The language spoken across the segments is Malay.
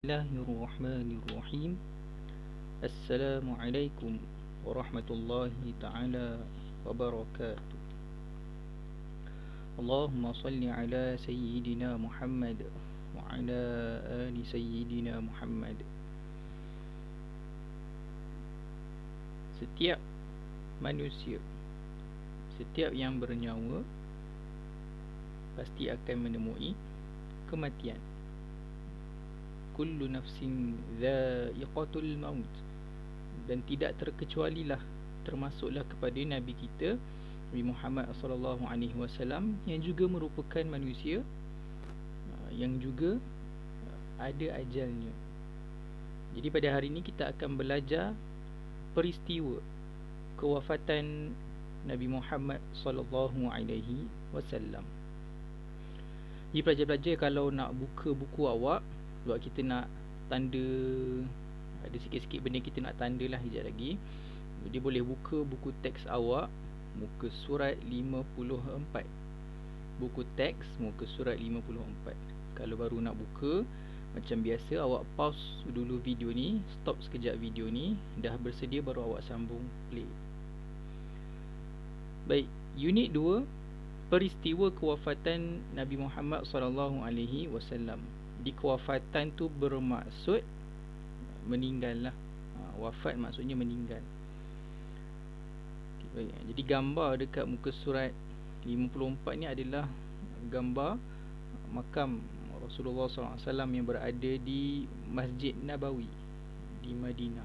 Bismillahirrahmanirrahim. Assalamualaikum warahmatullahi ta'ala wabarakatuh. Allahumma salli ala Sayyidina Muhammad wa ala ali Sayyidina Muhammad. Setiap manusia, setiap yang bernyawa pasti akan menemui kematian. Kullu nafsin dha'iqatul maut. Dan tidak terkecualilah, termasuklah kepada Nabi kita Nabi Muhammad sallallahu alaihi wasallam yang juga merupakan manusia yang juga ada ajalnya. Jadi pada hari ini kita akan belajar peristiwa kewafatan Nabi Muhammad sallallahu alaihi wasallam. Jadi pelajar-pelajar, kalau nak buka buku awak, sebab kita nak tanda, ada sikit-sikit benda kita nak tanda lah sekejap lagi. Jadi boleh buka buku teks awak, muka surat 54. Buku teks muka surat 54. Kalau baru nak buka, macam biasa awak pause dulu video ni, stop sekejap video ni, dah bersedia baru awak sambung play. Baik, unit 2, peristiwa kewafatan Nabi Muhammad sallallahu alaihi wasallam. Di kewafatan tu bermaksud meninggal lah. Wafat maksudnya meninggal. Baik, jadi gambar dekat muka surat 54 ni adalah gambar makam Rasulullah SAW yang berada di Masjid Nabawi di Madinah.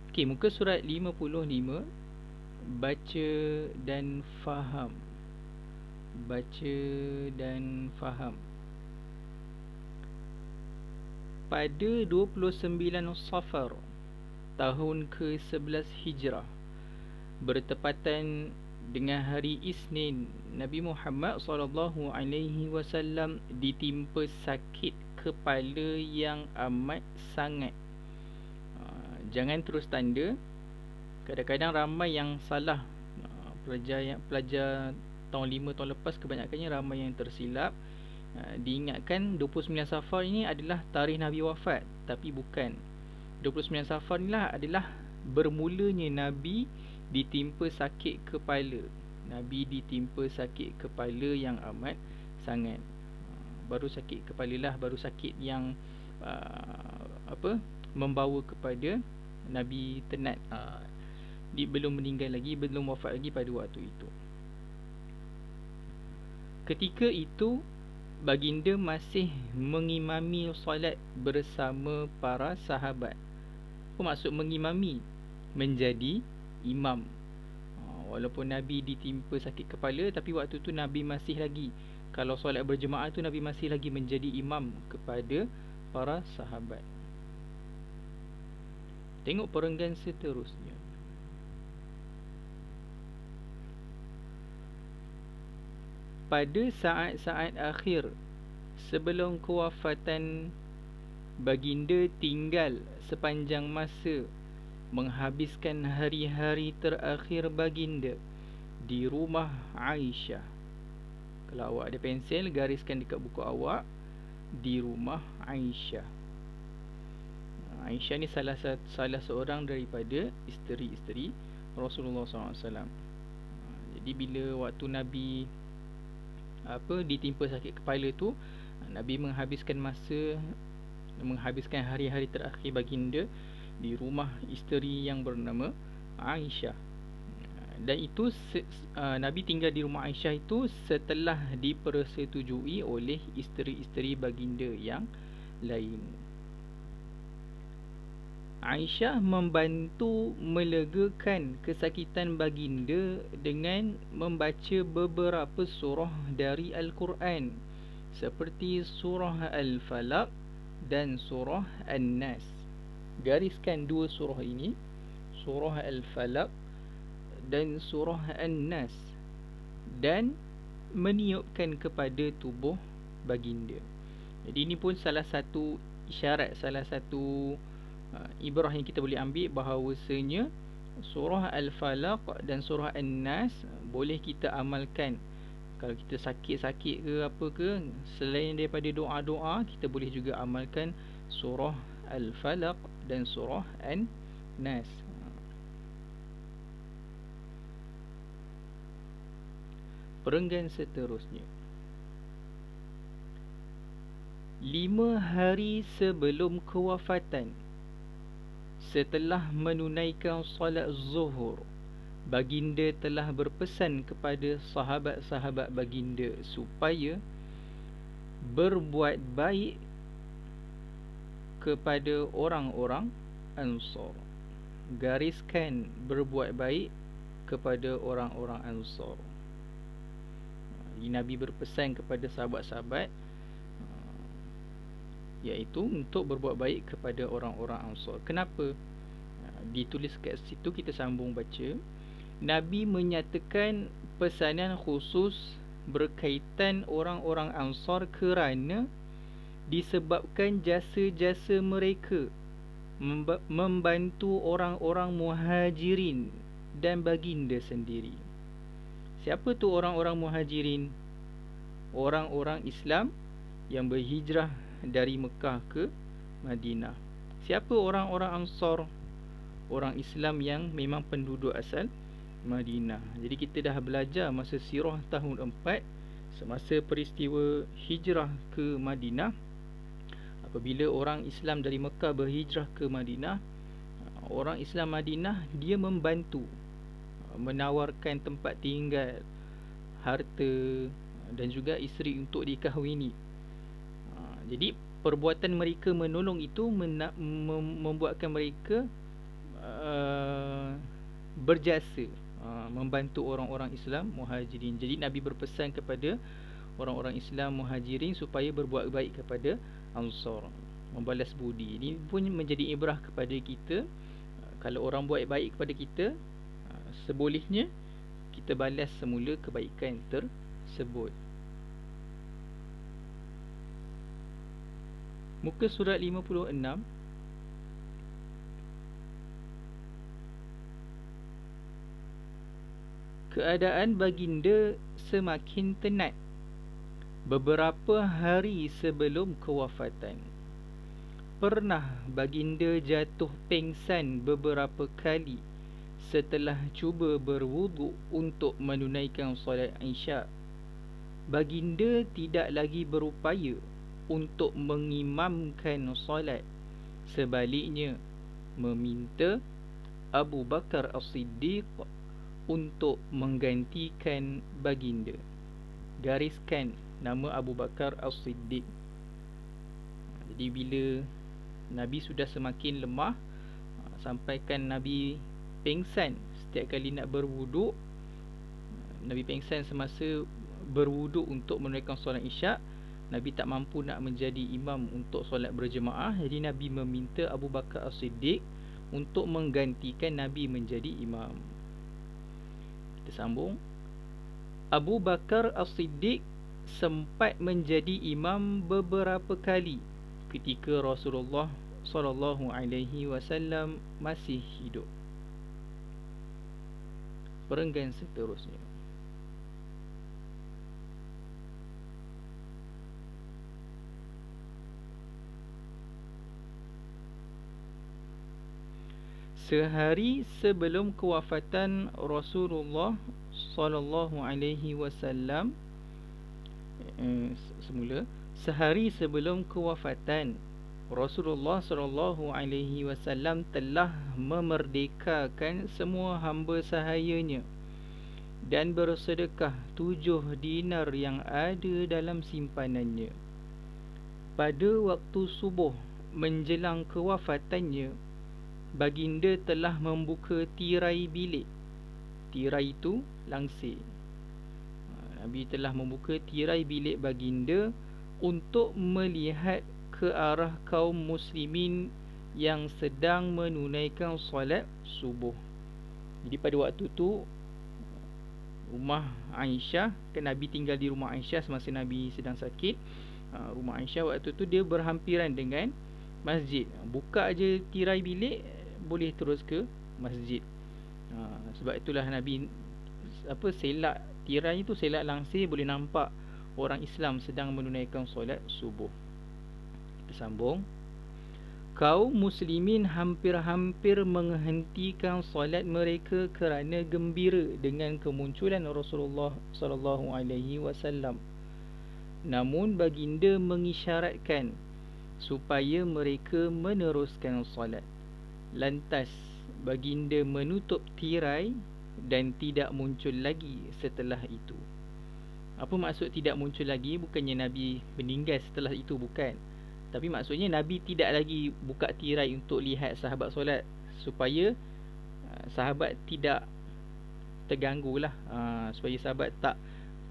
Okey, muka surat 55, baca dan faham. Baca dan faham. Pada 29 Safar tahun ke-11 Hijrah, bertepatan dengan hari Isnin, Nabi Muhammad SAW ditimpa sakit kepala yang amat sangat. Jangan terus tanda. Kadang-kadang ramai yang salah. Pelajar tahun 5 tahun lepas kebanyakannya ramai yang tersilap. Diingatkan 29 Safar ini adalah tarikh Nabi wafat, tapi bukan. 29 Safar inilah adalah bermulanya Nabi ditimpa sakit kepala. Nabi ditimpa sakit kepala yang amat sangat. Baru sakit kepala lah, baru sakit yang membawa kepada Nabi tenat. Belum meninggal lagi, belum wafat lagi pada waktu itu. Ketika itu baginda masih mengimami solat bersama para sahabat. Apa maksud mengimami? Menjadi imam. Walaupun Nabi ditimpa sakit kepala, tapi waktu tu Nabi masih lagi, kalau solat berjemaah tu Nabi masih lagi menjadi imam kepada para sahabat. Tengok perenggan seterusnya. Pada saat-saat akhir sebelum kewafatan, baginda tinggal sepanjang masa menghabiskan hari-hari terakhir baginda di rumah Aisyah. Kalau awak ada pensel, gariskan dekat buku awak, di rumah Aisyah. Aisyah ni salah seorang daripada isteri-isteri Rasulullah SAW. Jadi bila waktu Nabi ditimpa sakit kepala tu, Nabi menghabiskan hari-hari terakhir baginda di rumah isteri yang bernama Aisyah. Dan itu Nabi tinggal di rumah Aisyah itu setelah dipersetujui oleh isteri-isteri baginda yang lain. Aisyah membantu melegakan kesakitan baginda dengan membaca beberapa surah dari Al-Quran, seperti surah Al-Falaq dan surah An-Nas. Gariskan dua surah ini, surah Al-Falaq dan surah An-Nas, dan meniupkan kepada tubuh baginda. Jadi ini pun salah satu isyarat, salah satu ibrah yang kita boleh ambil, bahawasanya surah Al-Falaq dan surah An-Nas boleh kita amalkan Kalau kita sakit-sakit ke apa ke, selain daripada doa-doa, kita boleh juga amalkan surah Al-Falaq dan surah An-Nas. Perenggan seterusnya, 5 hari sebelum kewafatan, setelah menunaikan solat zuhur, baginda telah berpesan kepada sahabat-sahabat baginda supaya berbuat baik kepada orang-orang Ansar. Gariskan berbuat baik kepada orang-orang Ansar. Jadi Nabi berpesan kepada sahabat-sahabat iaitu untuk berbuat baik kepada orang-orang Ansar. Kenapa? Ditulis kat situ, kita sambung baca. Nabi menyatakan pesanan khusus berkaitan orang-orang Ansar kerana disebabkan jasa-jasa mereka membantu orang-orang Muhajirin dan baginda sendiri. Siapa tu orang-orang Muhajirin? Orang-orang Islam yang berhijrah dari Mekah ke Madinah. Siapa orang-orang Ansar? Orang Islam yang memang penduduk asal Madinah. Jadi kita dah belajar masa sirah tahun 4, semasa peristiwa hijrah ke Madinah. Apabila orang Islam dari Mekah berhijrah ke Madinah, orang Islam Madinah dia membantu, menawarkan tempat tinggal, harta dan juga isteri untuk dikahwini. Jadi perbuatan mereka menolong itu membuatkan mereka berjasa, membantu orang-orang Islam Muhajirin. Jadi Nabi berpesan kepada orang-orang Islam Muhajirin supaya berbuat baik kepada Ansar, membalas budi. Ini pun menjadi ibrah kepada kita. Kalau orang buat baik kepada kita, sebolehnya kita balas semula kebaikan tersebut. Muka surat 56. Keadaan baginda semakin tenat beberapa hari sebelum kewafatan. Pernah baginda jatuh pengsan beberapa kali setelah cuba berwuduk untuk menunaikan solat Isyak. Baginda tidak lagi berupaya untuk mengimamkan solat, sebaliknya meminta Abu Bakar As-Siddiq untuk menggantikan baginda. Gariskan nama Abu Bakar As-Siddiq. Jadi bila Nabi sudah semakin lemah, sampaikan Nabi pengsan setiap kali nak berwuduk. Nabi pengsan semasa berwuduk untuk menunaikan solat Isyak. Nabi tak mampu nak menjadi imam untuk solat berjemaah. Jadi Nabi meminta Abu Bakar As-Siddiq untuk menggantikan Nabi menjadi imam. Kita sambung. Abu Bakar As-Siddiq sempat menjadi imam beberapa kali ketika Rasulullah SAW masih hidup. Perenggan seterusnya. Sehari sebelum kewafatan Rasulullah SAW, sehari sebelum kewafatan Rasulullah SAW telah memerdekakan semua hamba sahayanya dan bersedekah 7 dinar yang ada dalam simpanannya. Pada waktu subuh menjelang kewafatannya, baginda telah membuka tirai bilik. Tirai itu langsir. Nabi telah membuka tirai bilik baginda untuk melihat ke arah kaum muslimin yang sedang menunaikan solat subuh. Jadi pada waktu tu rumah Aisyah, kan Nabi tinggal di rumah Aisyah semasa Nabi sedang sakit. Rumah Aisyah waktu tu dia berhampiran dengan masjid. Buka aje tirai bilik boleh terus ke masjid. Sebab itulah Nabi selak tirai itu selak langsir boleh nampak orang Islam sedang menunaikan solat subuh. Kita sambung. Kaum muslimin hampir-hampir menghentikan solat mereka kerana gembira dengan kemunculan Rasulullah sallallahu alaihi wasallam. Namun baginda mengisyaratkan supaya mereka meneruskan solat. Lantas baginda menutup tirai dan tidak muncul lagi setelah itu. Apa maksud tidak muncul lagi? Bukannya Nabi meninggal setelah itu, bukan. Tapi maksudnya Nabi tidak lagi buka tirai untuk lihat sahabat solat, supaya sahabat tidak terganggu lah, supaya sahabat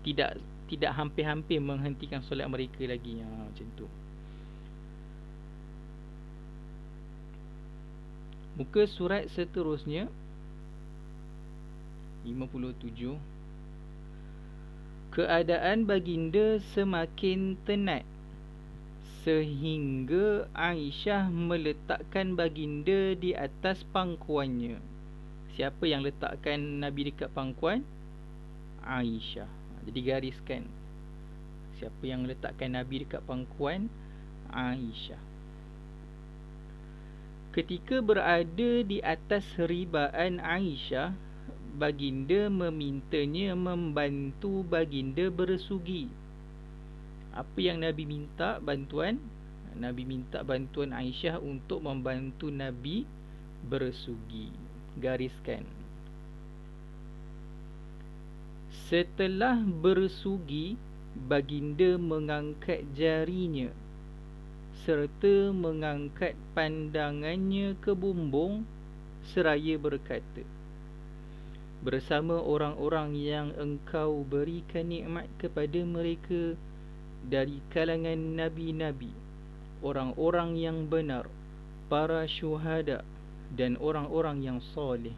tidak hampir-hampir menghentikan solat mereka lagi, macam tu. Muka surat seterusnya 57. Keadaan baginda semakin tenat sehingga Aisyah meletakkan baginda di atas pangkuannya. Siapa yang letakkan Nabi dekat pangkuan? Aisyah. Jadi gariskan, siapa yang letakkan Nabi dekat pangkuan? Aisyah. Ketika berada di atas ribaan Aisyah, baginda memintanya membantu baginda bersugi. Apa yang Nabi minta bantuan? Nabi minta bantuan Aisyah untuk membantu Nabi bersugi. Gariskan. Setelah bersugi, baginda mengangkat jarinya serta mengangkat pandangannya ke bumbung seraya berkata, bersama orang-orang yang engkau berikan nikmat kepada mereka dari kalangan nabi-nabi, orang-orang yang benar, para syuhada dan orang-orang yang soleh.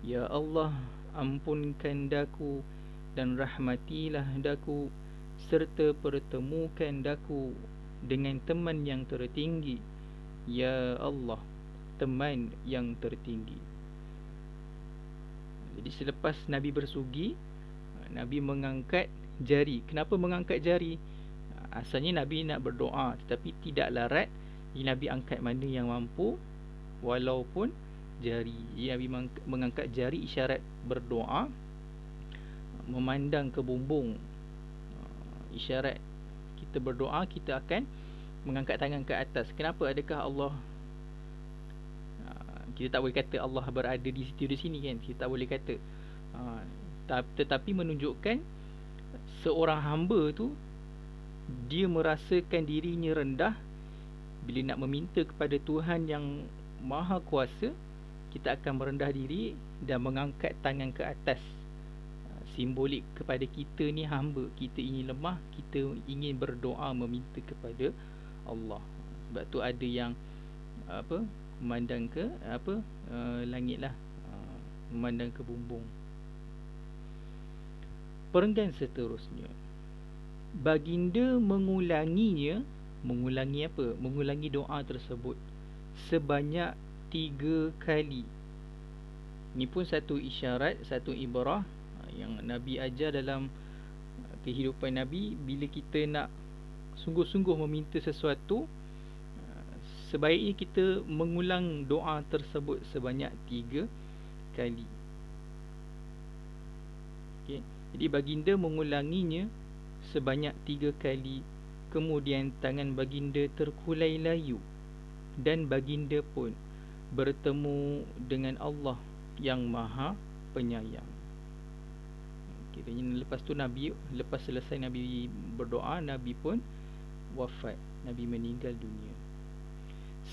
Ya Allah, ampunkan daku dan rahmatilah daku, serta pertemukan daku dengan teman yang tertinggi. Ya Allah, teman yang tertinggi. Jadi selepas Nabi bersugi, Nabi mengangkat jari. Kenapa mengangkat jari? Asalnya Nabi nak berdoa, tetapi tidak larat. Jadi Nabi angkat mana yang mampu, walaupun jari. Jadi Nabi mengangkat jari isyarat berdoa, memandang ke bumbung, isyarat kita berdoa, kita akan mengangkat tangan ke atas. Kenapa? Adakah Allah, kita tak boleh kata Allah berada di situ di sini kan, kita tak boleh kata, tetapi menunjukkan seorang hamba tu dia merasakan dirinya rendah. Bila nak meminta kepada Tuhan yang Maha Kuasa, kita akan merendah diri dan mengangkat tangan ke atas. Simbolik kepada kita ni hamba, kita ingin lemah, kita ingin berdoa meminta kepada Allah. Sebab tu ada yang memandang ke langit lah, memandang ke bumbung. Perenggan seterusnya, baginda mengulanginya. Mengulangi apa? Mengulangi doa tersebut sebanyak 3 kali. Ini pun satu isyarat, satu ibrah yang Nabi ajar dalam kehidupan Nabi. Bila kita nak sungguh-sungguh meminta sesuatu, sebaiknya kita mengulang doa tersebut sebanyak 3 kali. Okay. Jadi baginda mengulanginya sebanyak 3 kali. Kemudian tangan baginda terkulai layu dan baginda pun bertemu dengan Allah yang Maha Penyayang. Kiranya lepas tu Nabi, lepas selesai Nabi berdoa, Nabi pun wafat, Nabi meninggal dunia.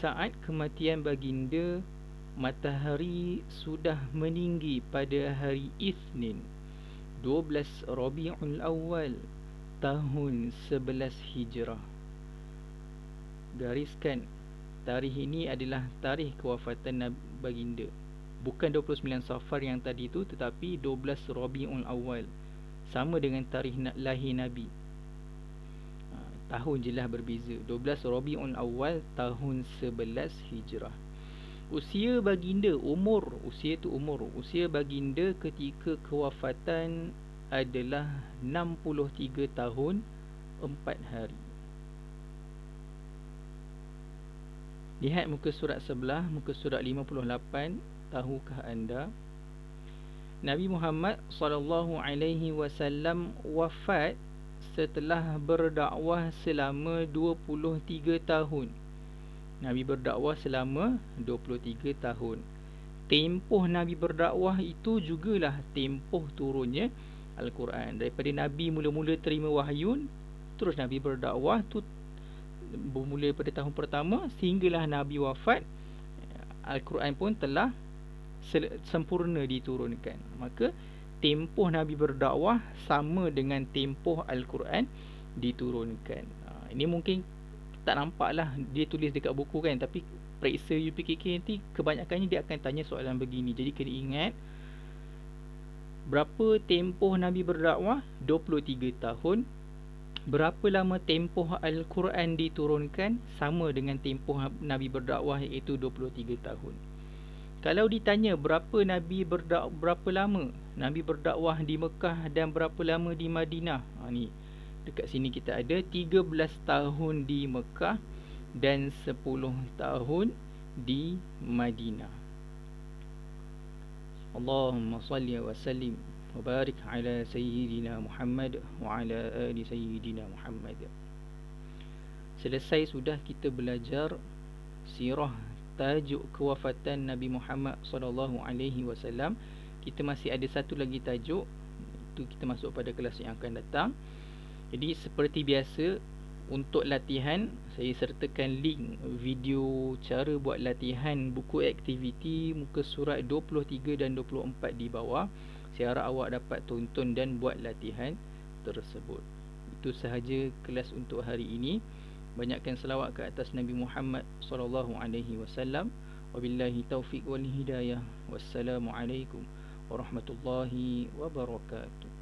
Saat kematian baginda, matahari sudah meninggi pada hari Isnin 12 Rabiul Awal tahun 11 Hijrah. Gariskan, tarikh ini adalah tarikh kewafatan baginda. Bukan 29 Safar yang tadi tu, tetapi 12 Rabiul Awal. Sama dengan tarikh lahir Nabi. Tahun je lah berbeza. 12 Rabiul Awal tahun 11 Hijrah. Usia baginda, usia baginda ketika kewafatan adalah 63 tahun 4 hari. Lihat muka surat sebelah, muka surat 58. Tahukah anda Nabi Muhammad SAW wafat setelah berdakwah selama 23 tahun. Nabi berdakwah selama 23 tahun. Tempoh Nabi berdakwah itu jugalah tempoh turunnya Al-Quran. Daripada Nabi mula-mula terima wahyu, terus Nabi berdakwah tu bermula pada tahun pertama sehinggalah Nabi wafat, Al-Quran pun telah sempurna diturunkan. Maka tempoh Nabi berdakwah sama dengan tempoh Al-Quran diturunkan. Ini mungkin tak nampak lah dia tulis dekat buku kan, tapi periksa UPKK nanti kebanyakannya dia akan tanya soalan begini. Jadi kena ingat, berapa tempoh Nabi berdakwah? 23 tahun. Berapa lama tempoh Al-Quran diturunkan? Sama dengan tempoh Nabi berdakwah, iaitu 23 tahun. Kalau ditanya berapa lama Nabi berdakwah di Mekah dan berapa lama di Madinah, ni dekat sini kita ada 13 tahun di Mekah dan 10 tahun di Madinah. Allahumma salli wa sallim wa barik ala sayyidina Muhammad wa ala ali sayyidina Muhammad. Selesai sudah kita belajar sirah tajuk kewafatan Nabi Muhammad SAW. Kita masih ada satu lagi tajuk, itu kita masuk pada kelas yang akan datang. Jadi seperti biasa, untuk latihan saya sertakan link video cara buat latihan buku aktiviti muka surat 23 dan 24 di bawah. Saya harap awak dapat tonton dan buat latihan tersebut. Itu sahaja kelas untuk hari ini. Banyakkan selawat ke atas Nabi Muhammad SAW. Wabillahi taufiq wal hidayah. Wassalamualaikum warahmatullahi wabarakatuh.